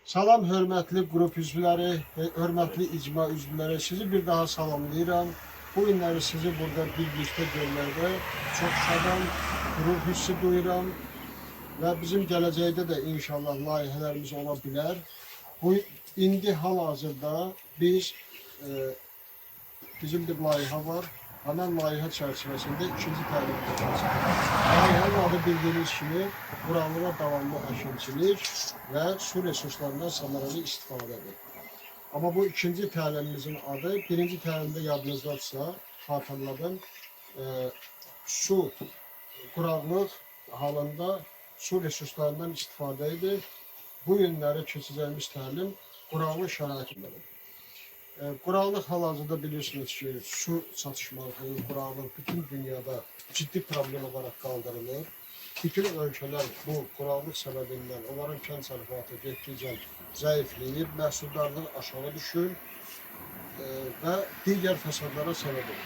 Salam hörmətli qrup üzvləri, hörmətli icma üzvləri, sizi bir daha salamlayıram. Bu günləri sizi burada birlikdə görməkdə çox şadam, qürur hissi duyuram və bizim gələcəkdə də inşallah layihələrimiz ola bilər. İndi hal-hazırda bizim bir layihə var. Hemen layihə çərçivəsində ikinci təlim edəcəyik. Layihənin adı bildiyiniz kimi quraqlı və davamlı əkinçilik və su resurslarından səmərəli istifadədir. Amma bu ikinci təlimimizin adı, birinci təlimdə yadınızdadırsa, xatırladım, su, quraqlıq halında su resurslarından istifadə edir. Bu günləri keçəcəyimiz təlim quraqlıq şəraitindədir. Quraqlıq hal-hazırda bilirsiniz ki, su çatışmazlığı, quraqlıq bütün dünyada ciddi problem olarak kaldırılır. Bütün ölkələr bu quraqlıq səbəbindən onların kənd sərfiyyatı getdikcə zəifləyir, məhsuldarlıq aşağı düşür və digər fəsadlara səbəb olur.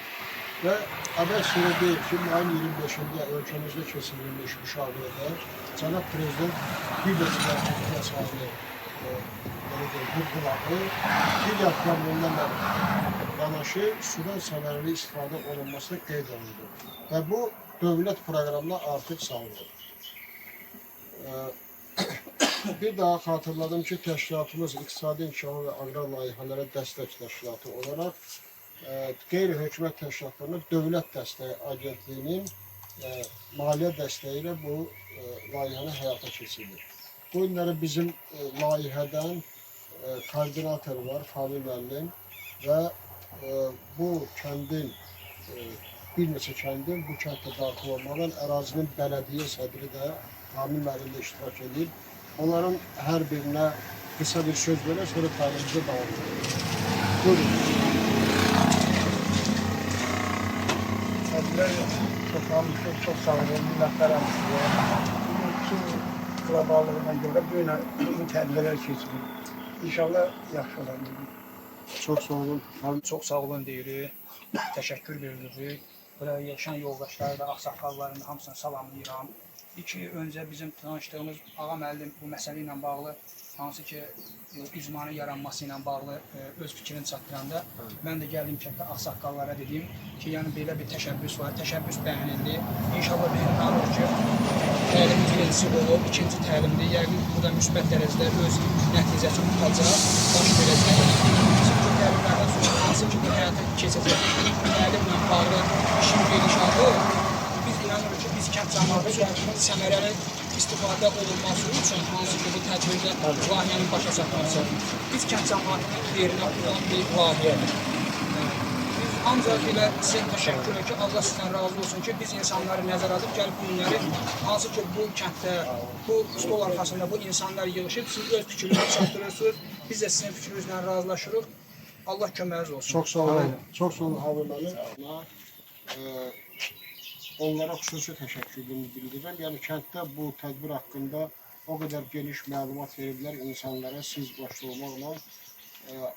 Və əvvəl sonra deyil ki, ayın 25'ində ölkəmizdə keçirilmiş müşavirədə Cənab Prezident biodiversitet sahibini vurguladı. Digər problemlərlə yanaşı sudan səmərəli istifadə olunması qeyd olundu. Və bu dövlət proqramına artıq salınır. Bir daha xatırladım ki, təşkilatımız İqtisadi İnkişafı və Aqrar Layihələrə Dəstək Təşkilatı olaraq qeyri-hökumət təşkilatlarına Dövlət Dəstəyi Agentliyinin maliyyə dəstəyi ilə bu layihəni həyata keçirilir. Bu günləri bizim layihədən koordinator var, Fahmi müəllim və bu kəndin, bir neçə kəndin bu kənddə daxil olmadan ərazinin bələdiyyə sədri də Fahmi müəllim də iştirak edir. Onların hər birinə qısa bir söz verək, sonra təlimimizə davam edir. Buyurun. Çok sağ olun, minnətdarım sizə. Qloballığına görə bu tədbirlər keçirir. İnşallah yaxşı olar. Çok sağ olun. Çok sağ olun deyirik. Təşəkkür veririk. Buraya yaşayan yoldaşları da, ağsaqqallarını hamısını salamlayıram. Öncə bizim tanışdığımız Ağa müəllim bu məsələ ilə bağlı hansı ki icmanın yaranması ilə bağlı öz fikrini çatdıranda mən də gəldim kənddə ağsaqqallara dedim ki, yəni belə bir təşəbbüs var, təşəbbüs bəyənildi. İnşallah bizim qalır ki, təlim birincisi olub, ikinci təlimdir. Yəqin burada müsbət dərəcədə öz nəticəsi tutacaq, baş verəcək. Çünki təlimlərdən sonra hansı ki bu həyata keçəcək, təlimlə bağlı işin gedişatı biz inanırıq ki, biz kənd cəmiyyəti səmərəli istifadə olunması üçün hansı ki bu tədbirdə layihənin başa çatması biz kənd cəmiyyətinin yerinə olan bir layihədir. Biz ancaq ilə sizə təşəkkür edirəm ki, Allah sizdən razı olsun ki, biz insanları nəzərə alıb gəlib bu günləri hansı ki bu kənddə, bu stol arxasında bu insanlar yığışıb, siz öz fikrinizi çatdırırsınız, biz də sizin fikrinizlə razılaşırıq. Allah köməyiniz olsun. Çok sağ olun. Çok sağ olun Havı müəllim. Onlara xüsusi təşəkkürümü bildirirəm. Yəni kənddə bu tədbir haqqında o qədər geniş məlumat veriblər insanlara, siz başda olmaqla.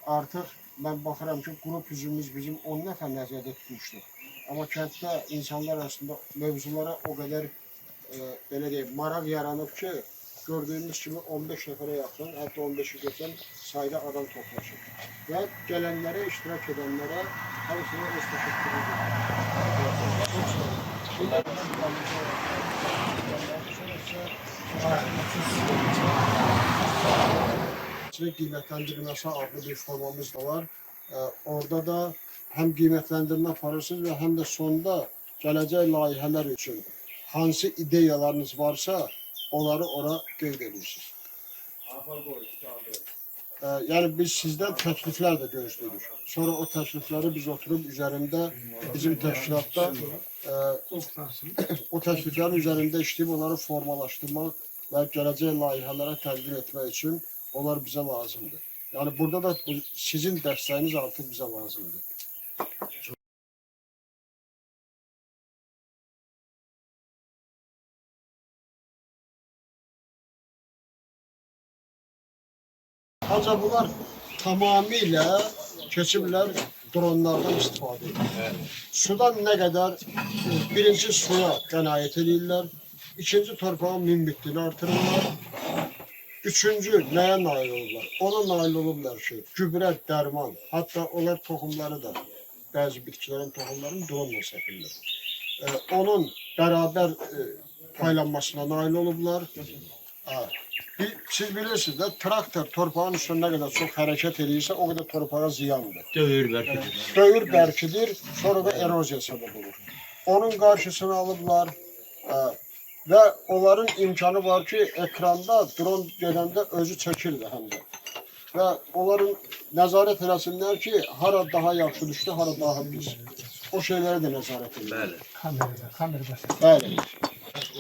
Artıq mən baxıram ki, qrup üzvümüz bizim 10 nəfər nəzərdə tutmuşdur. Amma kənddə insanlar arasında mövzulara o qədər belə deyim, maraq yaranıb ki, gördüyümüz kimi 15 nəfərə yaxın, hətta 15'i geçən sayda adam toplaşır. Və gələnlərə, iştirak edənlərə hamısına öz təşəkkürümü bildirirəm. Qiymətləndirilməsi adlı bir formamız da var. Orada da həm qiymətləndirmə aparırsınız və həm də sonda gələcək layihələr üçün hansı ideyalarınız varsa onları ora qeyd edirsiniz. Yəni biz sizdən təkliflər də gözləyirik. Sonra o təklifləri biz oturub üzərində bizim təşkilatda o təkliflərin üzərində işləyib onları formalaşdırmaq və gələcək layihələrə tədbir etmək üçün onlar bizə lazımdır. Yəni burada da sizin dəstəyiniz artıq bizə lazımdır. Ancaq bunlar tamamilə keçiblər dronlardan istifadə edir. Sudan nə qədər birinci suya qənaət edirlər, ikinci torpağın münbitliğini artırırlar Üçüncü, nəyə nail olurlar? Ona nail olurlar ki, gübrə, dərman, hətta onlar toxumları da, bəzi bitkilərin toxumlarını dronla səpirlər. Onun bərabər paylanmasına nail olublar. Siz bilirsiniz də, traktor torpağın üstündə nə qədər çox hərəkət edirsə, o qədər torpağa ziyandır. Döyür bərkidir, sonra da eroziya səbəb olur. Onun qarşısını alıblar. Və onların imkanı var ki, ekranda dron gedəndə özü çəkirdi həm də. Və onların nəzarət eləsinlər ki, hara daha yaxşı düşdü, hara daha pis. O şeylərə də nəzarət edir. Kamerada. Bəli.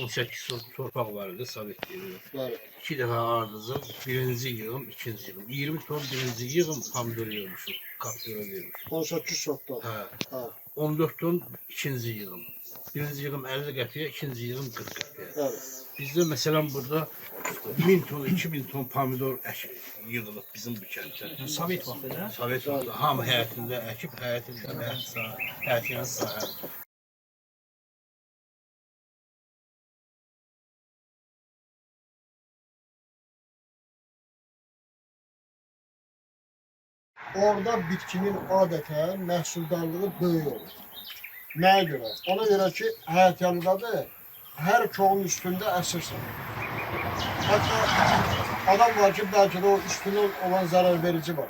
18 sot torpaq var idi Sovet dövründə. Bəli. 2 dəfə ardıcıl, birinci yığım, ikinci yığım. 20 ton birinci yığım pomidor yığmışım, kaptura vermişim. 18 sotdan. Hə. 14 ton ikinci yığım. Birinci yığım 50 qəpiyə, ikinci yığım 40 qəpiyə. Bəli. Bizdə məsələn burada 1000 ton, 2000 ton pomidor yığılıb bizim bu kənddə. Sovet vaxtında. Sovet vaxtında hamı həyətində əkib, həyətinin sahə. Orada bitkinin adətən məhsuldarlığı böyük olur. Nəyə görə? Ona görə ki, həyət yanındadır, hər çoğun üstündə əsirsən. Hətta adam var ki, bəlkə də o üstünə olan zərər verici var.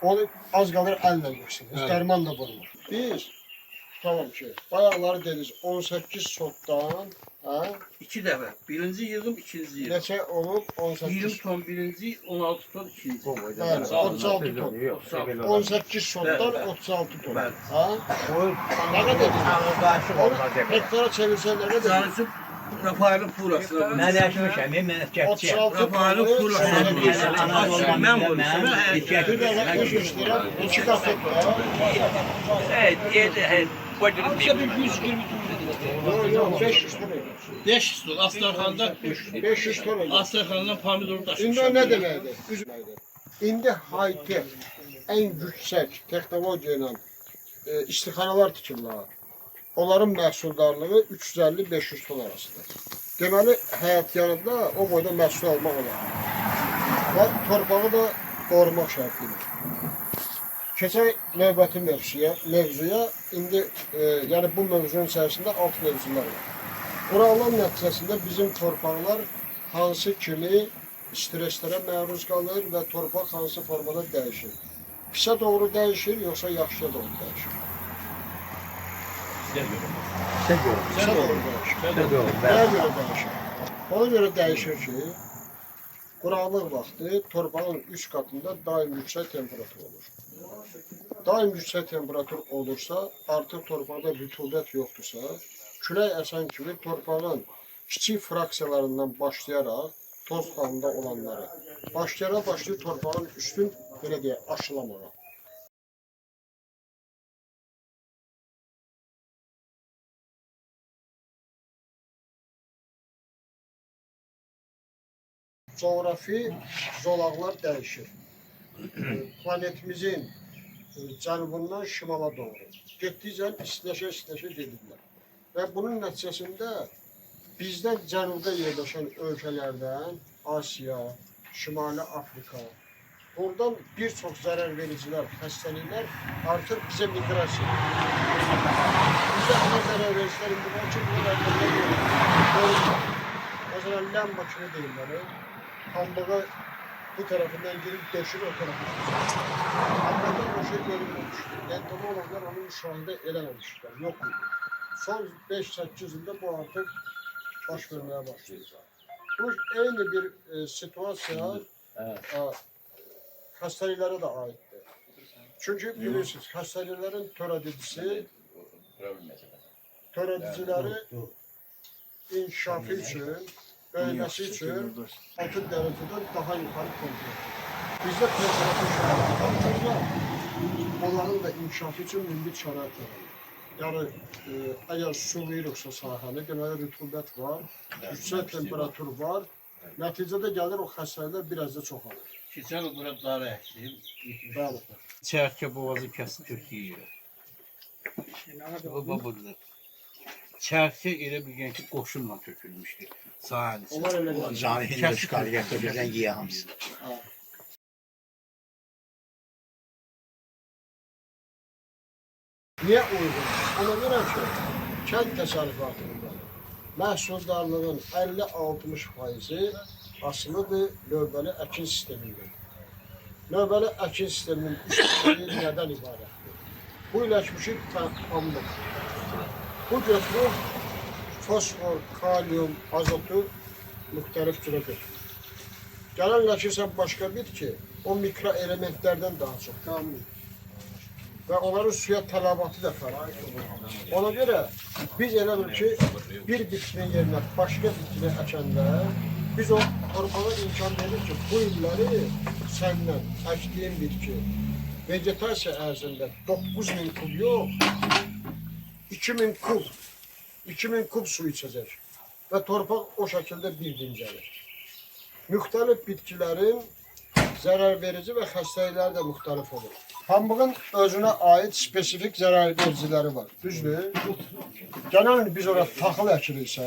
Onu az qalır əllə yoxsunuz, dərman da vurmur. Biz, tamam ki, bayaqları dediniz, 18 sotdan, 2 dəfə, birinci yığım, ikinci yığım. neçə olub? 18 20 ton birinci, 16 ton ikinci. Bəli, 36 ton. 18 sotdan 36 ton. Bəli. Nə qədər? Hektara çevirsən nə qədər? Canısı Rafael'in purasına. Mən yaşamışam, mən kətçiyəm. 36 Rafael'in tonu purasına. Mən vurmuşum. bir dənə 300 lira, 2 qat Yok, 500 ton. 500 ton. Astarxan'da 500 ton. Astarxan'dan pomidor daşımışam. İndi o ne deməkdir? İndi high-tech, en yüksək texnologiya ilə istixanalar tikirlər. Onların məhsuldarlığı 350-500 ton arasıdır. Deməli, həyat yanında o boyda məhsul almaq olar. Və torpağı da qorumaq şərtidir. Keçək növbəti mövzuya, indi yəni bu mövzunun içərisində alt mövzular var. Qurallar nəticəsində bizim torpaqlar hansı kimi streslərə məruz qalır və torpaq hansı formada dəyişir. Pisə doğru dəyişir, yoxsa yaxşıya doğru dəyişir? Pisə doğru dəyişir. Nəyə görə dəyişir? Ona görə dəyişir ki, quraqlıq vaxtı torpağın üst qatında daim yüksək temperatur olur. Daim yüksək temperatur olursa, artıq torpaqda rütubət yoxdursa, külək əsən kimi torpağın kiçik fraksiyalarından başlayaraq toz halında olanları başlayır torpağın üstün belə deyək aşılamağa. Coğrafi zolaqlar dəyişir. Planetimizin cənubundan şimala doğru getdikcə istiləşə gedirlər. Və bunun nəticəsində bizdən cənubda yerləşən ölkələrdən Asiya, Şimali Afrika, buradan bir çox zərər vericilər, xəstəliklər artıq bizə miqrasiya edir. Bizə ana zərər vericilər indi var ki, bu rəqəmlər məsələn, lamba kimi deyirlər, pambığı bu tərəfindən girib döşür o tərəfindən. Amma o şey görülməmişdir. Entomologlar onu müşahidə eləməmişlər, yox idi. Son 5-8 ildə bu artıq baş verməyə başlayır. Bu eyni bir situasiya xəstəliklərə də aiddir. Çünki bilirsiniz, xəstəliklərin törədiciləri inkişafı üçün, böyüməsi üçün 6 dərəcədən daha yuxarı kontrol. Bizdə temperatur şəraiti onların da inkişafı üçün münbit şərait yaranır. Yəni, əgər sulayırıqsa sahəni, deməli rütubət var, yüksək temperatur var, nəticədə gəlir o xəstəliklər biraz da çoxalır. Keçən il bura darı əkdim. Bəli. Çərkə boğazı kəsib töküyür. Bu burada. çərçi elə bir gen ki, qoşunla tökülmüşdü sahənin içində. Onlar elə O canı hindi çıxar gətirdən yiyə hamısını. Niyə uyğun? Ona görə ki, kənd təsərrüfatında məhsuldarlığın 50-60% asılıdır növbəli əkin sistemindən. Növbəli əkin sisteminin üstünlüyü nədən ibarətdir? Bu iləşmişik pambıq. Bu götürür fosfor, kalium, azotu müxtəlif cürə götürür. Gələnləşirsə başqa bitki, o mikroelementlərdən daha çox qanunur. Və onların suya tələbatı da fərqlidir. Ona görə biz elə bil ki, bir bitkinin yerinə başqa bitkini əkəndə biz o torpağa imkan verir ki, bu illəri səndən əkdiyin bitki vegetasiya ərzində 9000 kub yox, 2000 kub su içəcək və torpaq o şəkildə bir dincəlir. Müxtəlif bitkilərin zərərverici və xəstəlikləri də müxtəlif olur. Pambığın özünə aid spesifik zərərvericiləri var, düzdür? Gələn biz oraya taxıl əkiriksə,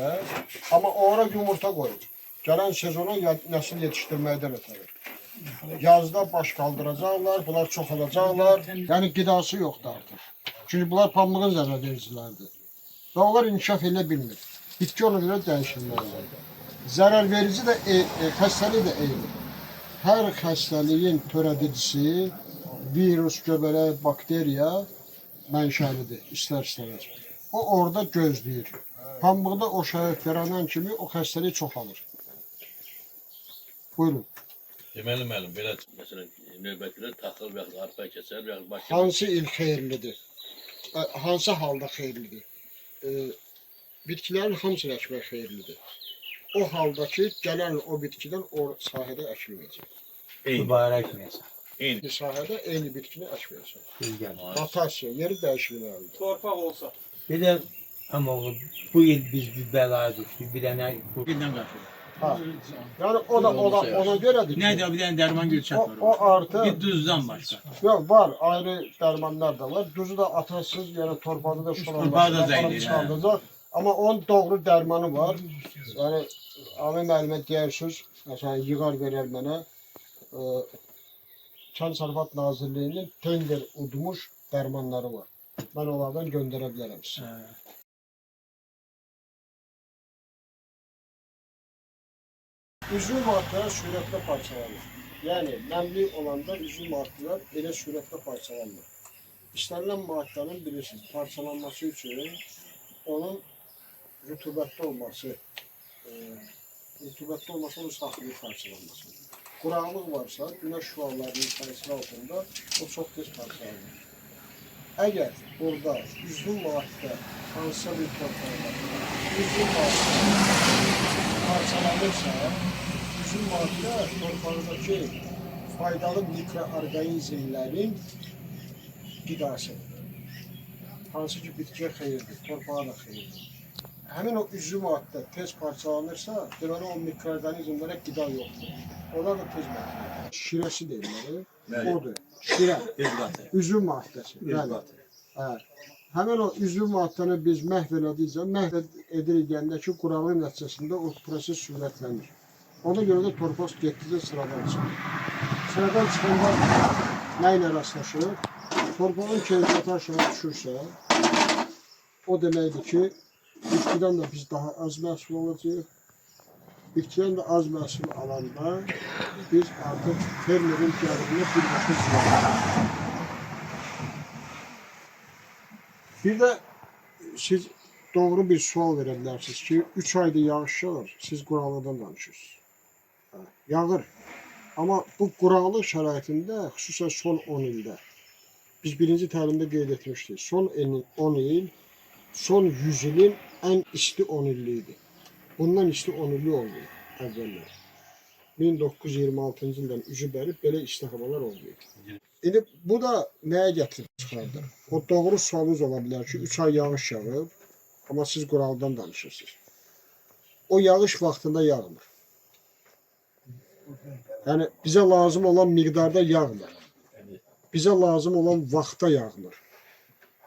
amma ora yumurta qoyur. Gələn sezona nəsil yetişdirməkdən ötürü. Yazda baş qaldıracaqlar, bunlar çoxalacaqlar, yəni qidası yoxdur artıq. Çünki bunlar pambığın zərərvericiləridir. Və onlar inkişaf edə bilmir. Bitki ona görə dəyişilməlidir. Zərərverici də, xəstəlik də eyni. Hər xəstəliyin törədicisi virus, göbələk, bakteriya mənşəlidir, istər-istəmez. O orada gözləyir. Pambıqda o şərait verənən kimi o xəstəlik çoxalır. Buyurun. Deməli müəllim, belə məsələn növbətlər taxıl və ya arpa kəsər və ya başqa Hansı il xeyirlidir? Hansı halda xeyirlidir? Bitkilərin hamısını əkmək xeyirlidir. O halda ki, gələn o bitkidən o sahədə əkilməyəcək. Dubarə etməyəsən. Bir sahədə eyni bitkini əkməyəcək. Düzgən. Rotasiya, yeri dəyişilməlidir. Torpaq olsa. Bir də əmoğlu bu il biz bir bəlaya düşdük. Bir dənə bu birdən qaçır. Ha. Yəni o da ona görədir ki, Nədir o bir dənə dərman gül çatır. o artıq Bir duzdan başqa. yox var, ayrı dərmanlar da var. Duzu da atasız, yəni torpaqda da Torpağı da zəngli, çıxardacaq. Amma onun doğru dərmanı var. Yəni Amin müəllimə deyirsiniz, məsələn yığar verər mənə. Kənd Təsərrüfat Nazirliyinin tender udmuş dərmanları var. Mən onlardan göndərə bilərəm sizə. Üzüm maddələr sürətlə parçalanır. Yəni, nəmli olanda üzüm maddələr elə sürətlə parçalanır. İstənilən maddənin bilirsiniz, parçalanması üçün onun rütubətli olması, onun saxlayıb parçalanması. Quraqlıq varsa, günəş şüalarının təsiri altında o çox tez parçalanır. Əgər burada üzüm maddə hansısa bir torpaqda üzüm maddə parçalanırsa, üzüm maddə torpaqdakı faydalı mikroorqanizmlərin qidasıdır. Hansı ki bitkiyə xeyirdir, torpağa da xeyirdir. Həmin o üzüm maddə tez parçalanırsa, deməli o mikroorqanizmlərə qida yoxdur. Onlar da tez maddə. Şirəsi deyilməli, odur. Şirə, üzüm maddəsi. Həmin o üzüm maddəni biz məhv elədikcə, məhv edirik deyəndə ki, quraqlıq nəticəsində o proses sürətlənir. Ona görə də torpaq getdikcə sıradan çıxır. Sıradan çıxanda nə ilə rastlaşır? Torpağın keyfiyyəti aşağı düşürsə, o deməkdir ki, bitkidən də biz daha az məhsul alacağıq. Bitkidən də az məhsul alanda biz artıq fermerin gəlirində birbaşa ziyanır. Bir də siz doğru bir sual verə bilərsiniz ki, 3 ayda yağış yağır, siz quraqlıqdan danışırsınız. Yağır. Amma bu quraqlıq şəraitində, xüsusən son 10 ildə, biz birinci təlimdə qeyd etmişdik, son 10 il, son 100 ilin ən isti 10 illiyidir. Bundan isti 10 illik olmuyor əvvəllər. 1926-cı ildən üzü bəri belə isti havalar olmuyor. İndi bu da nəyə gətirib çıxardır? O doğru sualınız ola bilər ki, 3 ay yağış yağıb, amma siz quraqlıqdan danışırsınız. O yağış vaxtında yağmır. Yəni bizə lazım olan miqdarda yağmır. Bizə lazım olan vaxtda yağmır.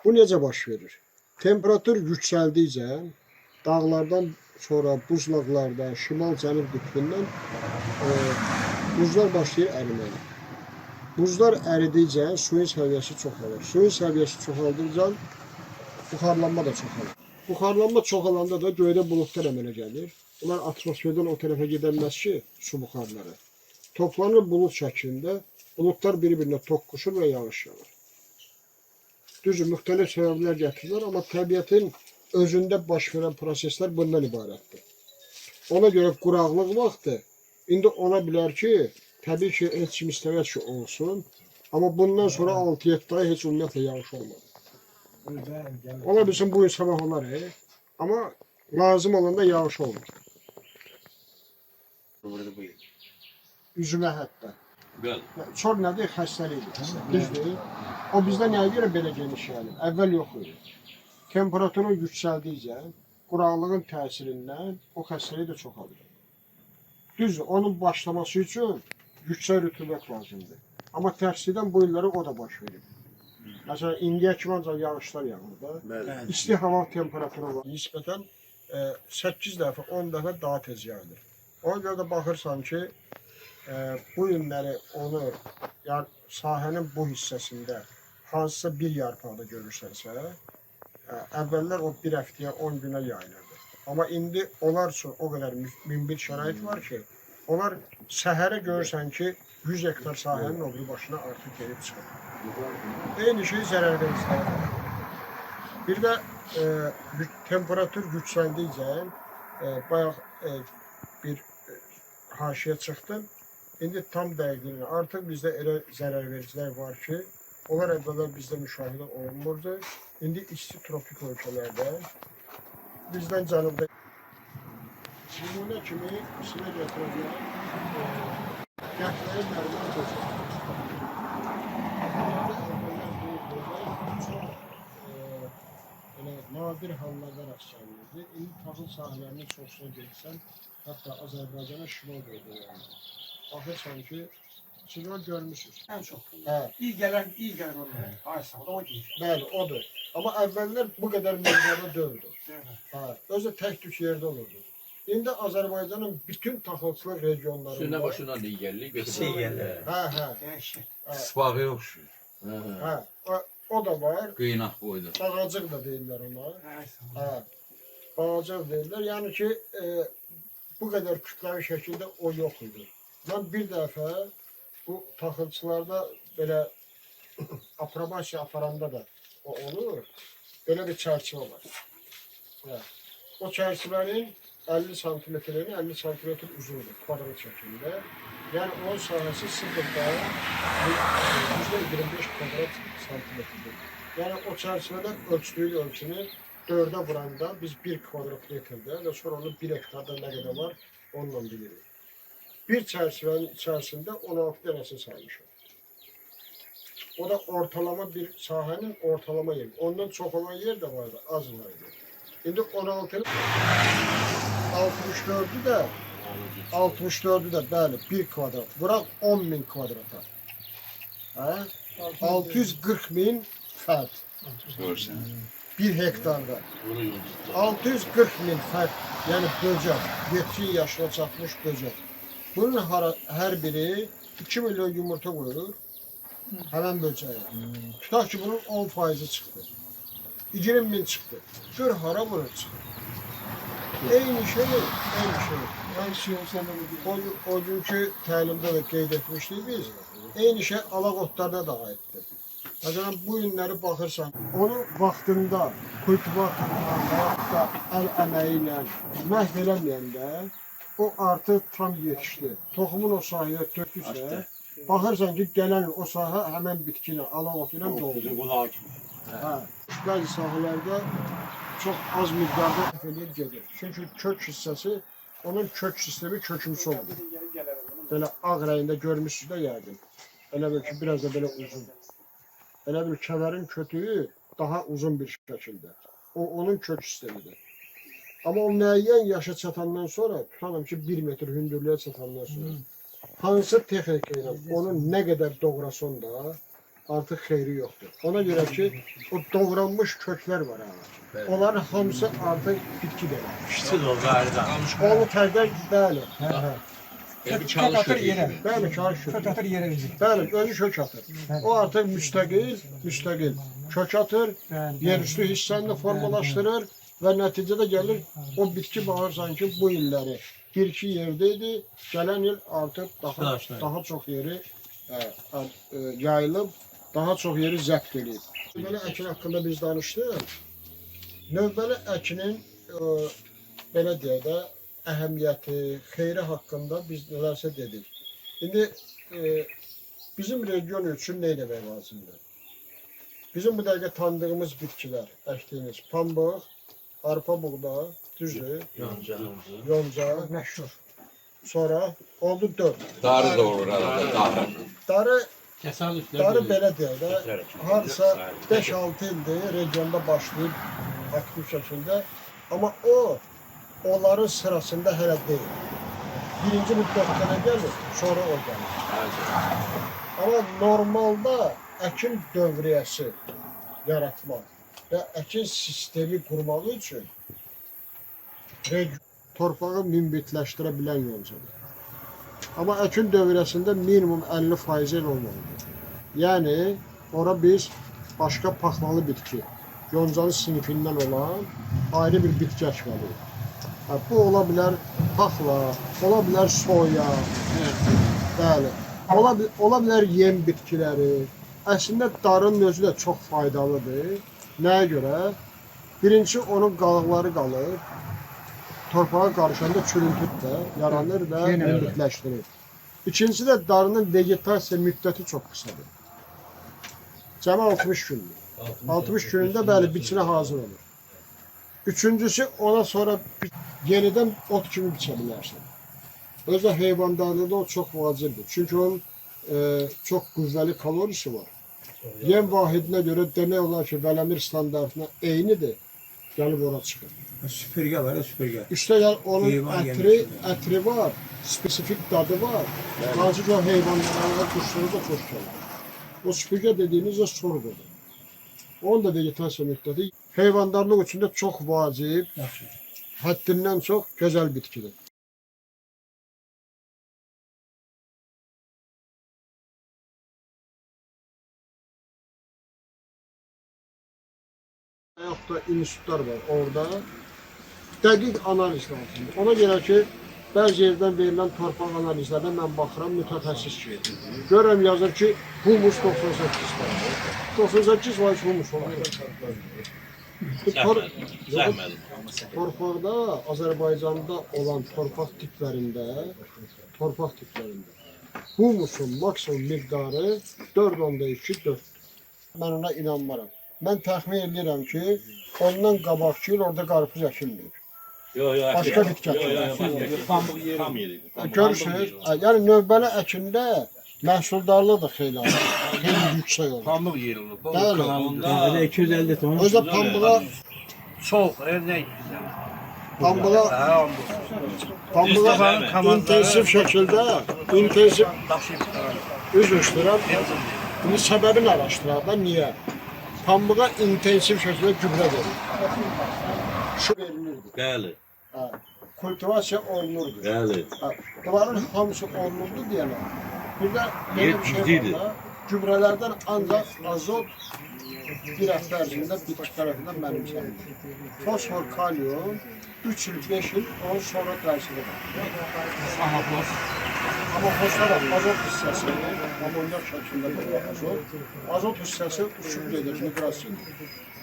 Bu necə baş verir? Temperatur yüksəldikcə dağlardan sonra buzlaqlardan, şimal-cənub qütbündən buzlar başlayır əriməyə. Buzlar əridikcə suyun səviyyəsi çoxalır. Suyun səviyyəsi çoxaldıqca buxarlanma da çoxalır. Buxarlanma çoxalanda da göydə buludlar əmələ gəlir. Bunlar atmosferdən o tərəfə gedəməz ki, su buxarları. Toplanır bulud şəklində, buludlar bir-birinə toqquşur və yağış yağır. Düzdür, müxtəlif səbəblər gətirilir, amma təbiətin özündə baş verən proseslər bundan ibarətdir. Ona görə quraqlıq vaxtı, indi ola bilər ki, təbii ki, heç kim istəməz ki, olsun, amma bundan sonra 6-7 ay heç ümumiyyətlə yağış olmadı. Ola bilsin, bu gün sabah olar, amma lazım olanda yağış olmur. Burada bu il. Üzümə hətta. Bəli. Çor nədir? Xəstəlikdir. Düzdür. O bizdə nəyə görə belə geniş gəlir? Əvvəl yox idi. Temperaturun yüksəldikcə, quraqlığın təsirindən o xəstəlik də çoxalır. Düzdür, onun başlaması üçün yüksək rütubət lazımdır. Amma tərslikdən bu illəri o da baş verir. Məsələn, indiyə kimi ancaq yağışlar yağır da. Bəli. İsti hava temperaturu var. Nisbətən 8 dəfə, 10 dəfə daha tez yağdır. Ona görə də baxırsan ki, bu günləri onu, yəni sahənin bu hissəsində hansısa bir yarpaqda görürsənsə, əvvəllər o bir həftəyə, 10 günə yayılırdı. Amma indi onlar üçün o qədər minbir şərait var ki, onlar səhərə görürsən ki, 100 hektar sahənin o biri başına artıq gelib çıxır. Eyni şey zərərvericilərə var. Bir də temperatur yüksəldikcə, bayaq bir haşiyə çıxdım. İndi tam dəqiqliyinə. Artıq bizdə elə zərərvericilər var ki, onlar əvvəllər bizdə müşahidə olunmurdu. İndi isti tropik ölkələrdə, bizdən cənubda nümunə kimi sinə gətirənlər, gətirəyin mərmər qoşulur. Çox nadir hallarda rast gəlirdi. İndi taxıl sahələrinin çoxsuna getsən, hətta Azərbaycana şimal bölgələrində. Baxırsan ki, siz onu görmüşsünüz. Ən çox. Hə, İyi gələn onlara. Aysa, o deyir. bəli, odur. Amma əvvəllər bu qədər məqdərdə dördü. Hə, özü tək tük yerdə olurdu. İndi Azərbaycanın bütün taxılçılıq Sünə regionlarında... başından iyi gəldik. Seyirlər. Hə, hə, Dəyişir. Sıfağı oxşuyur. hə. O da var. Qıynaq boyda. Ağacıq da deyirlər ona. Aysa. Hə, ağacıq deyirlər. Yəni ki, bu qədər kütləvi şəkildə o yox idi. Mən bir dəfə bu taxılçılarda belə aprobasiya aparanda da o olur. Belə bir çərçivə var. Hə. O çərçivənin 50 santimetrini 50 santimetr uzundur, kvadrat şəklində. Yəni onun sahəsi 0,25 kvadrat santimetrdir. Yəni o çərçivədə ölçdüyü ölçünü 4'e vuranda biz 1 kvadrat metrdə və sonra onu 1 hektarda nə qədər var onunla bilirik. Bir çərçivənin içərisində 16 dənəsi saymışam. O da ortalama bir sahənin ortalama yeri. Ondan çox olan yer də vardı, az var idi. İndi 16'nın 64'ü də bəli 1 kvadrat. Vuraq 10.000 kvadrata. Hə? 640.000 fərd. Görsən. 1 hektarda. Bunu yolda. 640.000 fərd, yəni böcək, yetkin yaşına çatmış böcək. Bunun hər biri 2 milyon yumurta qoyur həmən böcəyə. Tutaq ki, bunun 10% çıxdı. 20.000 çıxdı. Gör hara vurur çıxır. Eyni şey, eyni şey. O günkü təlimdə də qeyd etmişdik biz. Eyni şey alaq otlarına da aiddir. Məsələn, bu günləri baxırsan, onu vaxtında, kultivatorla, hayatta əl əməyi ilə məhv eləməyəndə, o artıq tam yetişdi. Toxumun o sahəyə tökdüsə, baxırsan ki, gələn o sahə həmən bitki ilə, alaq otu ilə doldu. Bəzi sahələrdə çox az miqdarda eləyir gedir. Çünki kök hissəsi, onun kök sistemi kökümsü olur. Belə ağ rəyində görmüşsünüz də yəqin. Elə bil ki, biraz da belə uzun. Elə bir kəmərin kötüyü daha uzun bir şəkildə. O, onun kök sistemidir. Amma o müəyyən yaşa çatandan sonra, tutalım ki, 1 metr hündürlüyə çatandan sonra, hansı texnika ilə onu nə qədər doğrasan da, artıq xeyri yoxdur. Ona görə ki, o doğranmış köklər var ha. Onların hamısı artıq bitki verir. Pişsiz o qardan. Onu tərdən, bəli, hə. Bir çalış atır kökü yerə. gibi. Bəli, karşı. Kök atır yere bizi. Bəli, özü kök atır. O artıq müstəqil kök atır, yerüstü hissəni də formalaşdırır və nəticədə gəlir o bitki baxırsan ki, bu illəri bir-iki yerdə idi, gələn il artıq daha çox yeri yayılıb, daha çox yeri zəbt edib. Növbəli əkin haqqında biz danışdıq. Növbəli əkinin belə deyək də əhəmiyyəti, xeyri haqqında biz nələrsə dedik. İndi bizim region üçün nə etmək lazımdır? Bizim bu dəqiqə tanıdığımız bitkilər, əkdiyimiz pambıq, arpa buğda, düzdür, yonca, Məşhur. sonra oldu 4. Darı da olur arada, darı. Darı, Təsadüflər. darı belə deyək də, harsa 5-6 ildir regionda başlayıb aktiv şəkildə, amma onların sırasında hələ deyil. Birinci müddətlərə gəlir, sonra o gəlir. Amma normalda əkin dövriyyəsi yaratmaq və əkin sistemi qurmaq üçün torpağı münbitləşdirə bilən yolcadır. Amma əkin dövriyyəsində minimum 50% olmalıdır. Yəni, ora biz başqa paxmalı bitki, yoncanın sinifindən olan ayrı bir bitki əkməliyik. Bu ola bilər paxla, ola bilər soya, bəli, ola bilər yem bitkiləri. Əslində darının özü də çox faydalıdır. Nəyə görə? Birincisi, onun qalıqları qalır. Torpağa qarışanda çürüntü də yaranır və mühitləşdirir. İkincisi də darının vegetasiya müddəti çox qısadır. Cəmi 60 gündür. 60 günündə bəli biçinə hazır olur. Üçüncüsü, ona sonra yenidən ot kimi biçə bilərsən. Özü heyvandarlıqda o çox vacibdir. Çünki onun çox qüvvəli kalorisi var. Yem vahidinə görə demək olar ki, Vələmir standartına eynidir, gəlib ora çıxır. Süpürgə var, süpürgə. Üstəgəl onun ətri var, spesifik dadı var. Hansı ki, o heyvanlarına, quşlara da xoş gəlir. O süpürgə dediyimiz də sorğudur. Onun da vegetasiya müddəti heyvandarlıq üçün də çox vacib, həddindən çox gözəl bitkidir. Yaxud da institutlar var orada. Dəqiq analiz lazımdır. Ona görə ki, bəzi yerdən verilən torpaq analizlərdə mən baxıram, mütəxəssis ki, görürəm yazır ki, humus 98%. 98% humus olur. Torpaqda, Azərbaycanda olan torpaq tiplərində humusun maksimum miqdarı 4,2-4. Mən ona inanmaram. Mən təxmin edirəm ki, ondan qabaqki il orada qarpız əkilmir. Başqa bitki əkilmir. Tam yeri. Görürsünüz, yəni növbəli əkində məhsuldarlıq da xeyli yüksək olur. Pamuk yeri olur. Bəli. Hələ 250 ton. Özdə pambığa Çox, örnek. pambığa intensiv şəkildə, üzr istəyirəm, bunu səbəbini araşdırarlar. Niyə? Pambığa intensiv şəkildə gübrə verilir. Şu verilirdi. Bəli, Kultivasiya olunurdu. bəli. Bunların hamısı olunurdu deyələr. Bir də belə bir şey Ciddidir. var da, gübrələrdən ancaq azot bir həftə ərzində bitki tərəfindən mənimsənilir. Fosfor, kalium 3 il, 5 il onun sonra təsiri var. Amma fosfor azot hissəsi, amonyak şəklində bir azot hissəsi uçub gedir, miqrasiya.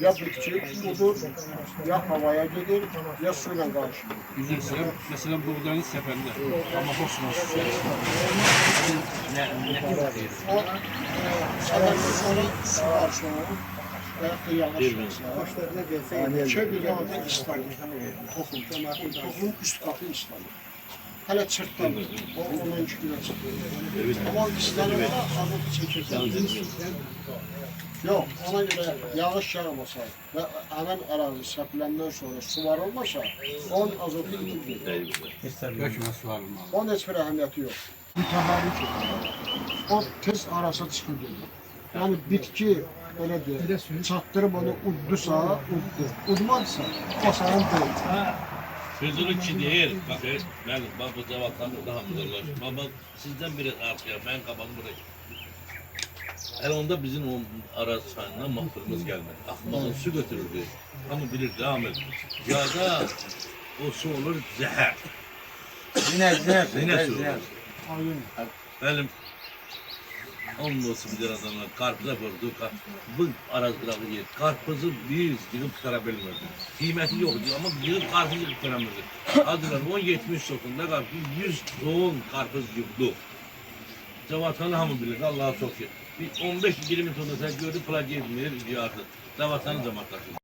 Ya bitki udur, ya havaya gedir, ya su ilə qarışır. Mesela buğdanın səfərində. Ama fosfor. O səbəbi sonra su qarışır, və yaxud da yağış qarışır. Çevir yağda islanır. Toxum üst qatı islanır. Hələ çırtlanır. O 12 günə çıxır. Amma islanırsa azot çəkirsən. Yox, ona görə yağış yağmasa və həmən ərazi səpiləndən sonra sular olmasa, onun azotu itir. Dökməsi var mı? Onun heç bir əhəmiyyəti yox. Mütəhərrik o tez arası çıxır gedir. Yəni bitki belə deyək, çatdırıb onu uddusa, uddu. Udmadısa, o sənin deyil. Sözünü ki deyir, bakın, ben baba cevaplarını daha mıdırlar. Baba sizden biri artıyor, ben kapanı bırakayım. Hele onda bizim o araz çayından mahsulumuz gelmedi. Akmağın su götürürdü. Ama bilir devam et. Yağda o su olur zehir. Zine Yine su olur. Benim olmasın bir adamlar karpuza vurdu. Bu araz bırakı yer. Karpuzu biz yığıp çıkarabilmedi. Kıymeti yoktu ama yığıp karpuzu çıkaramıyordu. Adılar 10-70 sokunda karpuz 100 ton karpuz yığdı. Cavatanı hamı bilir. Allah'a çok şükür. Bir 15-20 tonda sen gördün plak yedmiyor. Yardı. Cavatanı zamanlaşıyor.